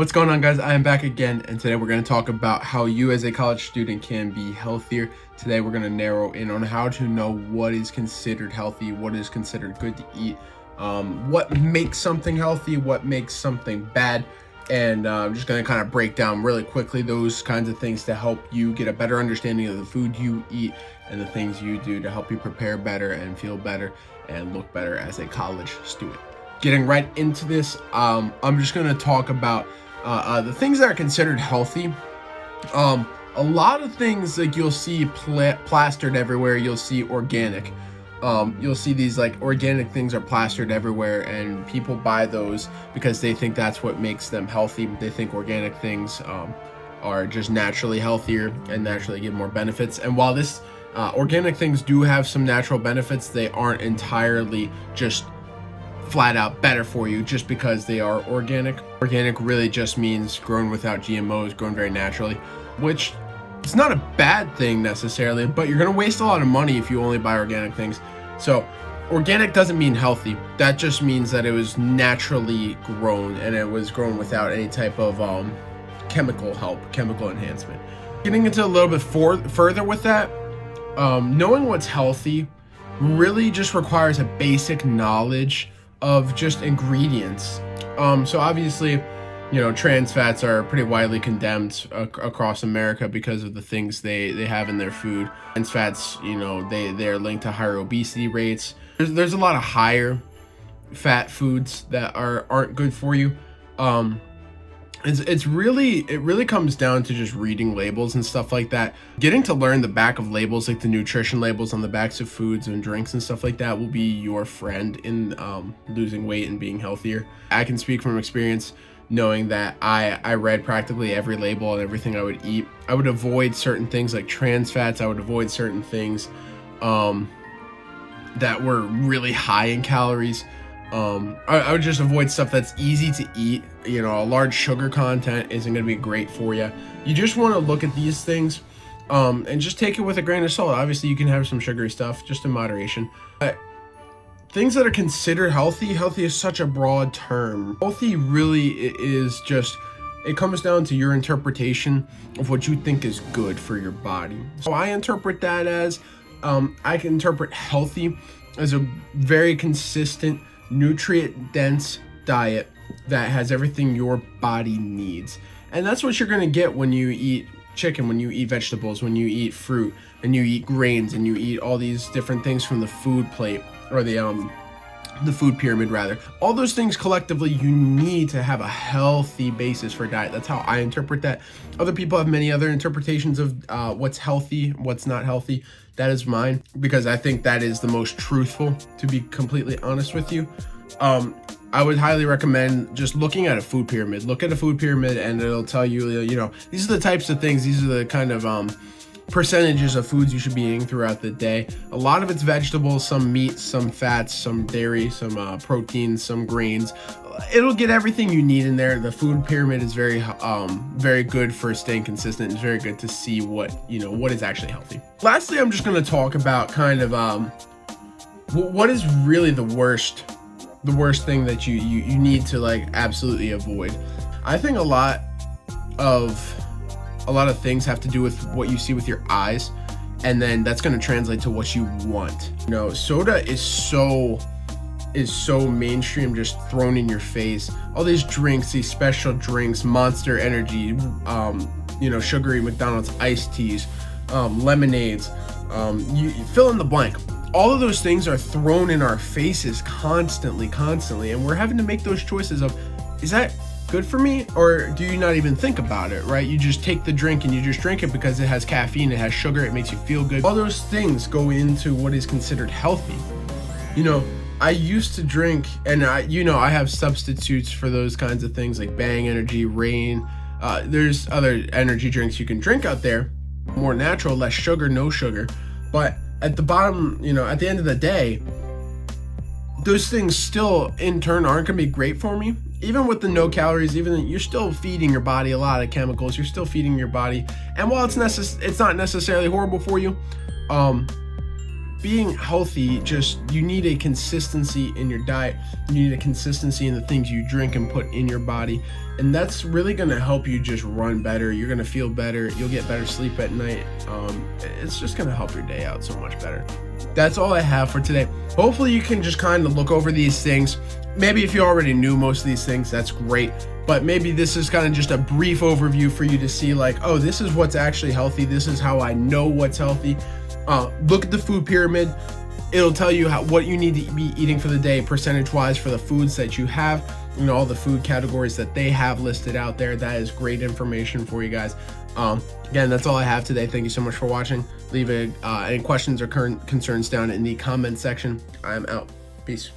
What's going on, guys? I am back again, and today we're going to talk about how you as a college student can be healthier. Today we're going to narrow in on how to know what is considered healthy, what is considered good to eat, what makes something healthy, what makes something bad, and I'm just going to kind of break down really quickly those kinds of things to help you get a better understanding of the food you eat and the things you do to help you prepare better and feel better and look better as a college student. Getting right into this, I'm just going to talk about the things that are considered healthy. A lot of things like you'll see plastered everywhere. You'll see organic. You'll see these like organic things are plastered everywhere, and people buy those because they think that's what makes them healthy. They think organic things are just naturally healthier and naturally give more benefits. And while this organic things do have some natural benefits, they aren't entirely just flat out better for you just because they are organic. Organic really just means grown without GMOs, grown very naturally, which it's not a bad thing necessarily, but you're gonna waste a lot of money if you only buy organic things. So organic doesn't mean healthy. That just means that it was naturally grown and it was grown without any type of chemical enhancement. Getting into a little bit further with that, knowing what's healthy really just requires a basic knowledge of just ingredients. So obviously, you know, trans fats are pretty widely condemned across America because of the things they have in their food. Trans fats, you know, they're linked to higher obesity rates. There's a lot of higher fat foods that aren't good for you. It really comes down to just reading labels and stuff like that. Getting to learn the back of labels, like the nutrition labels on the backs of foods and drinks and stuff like that, will be your friend in losing weight and being healthier. I can speak from experience, knowing that I read practically every label on everything I would eat. I would avoid certain things like trans fats. I would avoid certain things that were really high in calories. I would just avoid stuff that's easy to eat. You know, a large sugar content isn't going to be great for you. You just want to look at these things and just take it with a grain of salt. Obviously, you can have some sugary stuff, just in moderation. But things that are considered healthy is such a broad term. Healthy really is just, it comes down to your interpretation of what you think is good for your body. So I interpret that as, I can interpret healthy as a very consistent, nutrient-dense diet that has everything your body needs. And that's what you're going to get when you eat chicken, when you eat vegetables, when you eat fruit, and you eat grains, and you eat all these different things from the food plate, or the food pyramid rather. All those things collectively, you need to have a healthy basis for diet. That's how I interpret that. Other people have many other interpretations of what's healthy, what's not healthy. That is mine, because I think that is the most truthful, to be completely honest with you. I would highly recommend just looking at a food pyramid. Look at a food pyramid and it'll tell you, you know, these are the types of things, these are the kind of percentages of foods you should be eating throughout the day. A lot of it's vegetables, some meat, some fats, some dairy, some proteins, some grains. It'll get everything you need in there. The food pyramid is very good for staying consistent. It's very good to see what is actually healthy. Lastly, I'm just going to talk about kind of what is really the worst thing that you need to like absolutely avoid. I think a lot of things have to do with what you see with your eyes, and then that's going to translate to what you want. You know, soda is so mainstream, just thrown in your face. All these drinks, these special drinks, Monster Energy, sugary McDonald's iced teas, lemonades, you fill in the blank. All of those things are thrown in our faces constantly, and we're having to make those choices of, is that good for me, or do you not even think about it, right? You just take the drink and you just drink it because it has caffeine, it has sugar, it makes you feel good. All those things go into what is considered healthy. You know, I used to drink, and I have substitutes for those kinds of things like Bang Energy, Rain. There's other energy drinks you can drink out there, more natural, less sugar, no sugar. But at the bottom, at the end of the day, those things still in turn aren't going to be great for me. Even with the no calories, you're still feeding your body a lot of chemicals. You're still feeding your body, and while it's not necessarily horrible for you, being healthy, just you need a consistency in your diet. You need a consistency in the things you drink and put in your body, and that's really going to help you just run better. You're going to feel better. You'll get better sleep at night. It's just going to help your day out so much better. That's all I have for today. Hopefully you can just kind of look over these things. Maybe if you already knew most of these things, that's great. But maybe this is kind of just a brief overview for you to see, like, oh, this is what's actually healthy. This is how I know what's healthy. Look at the food pyramid. It'll tell you what you need to be eating for the day, percentage-wise, for the foods that you have. You know, all the food categories that they have listed out there. That is great information for you guys. Again, that's all I have today. Thank you so much for watching. Leave any questions or current concerns down in the comment section. I'm out. Peace.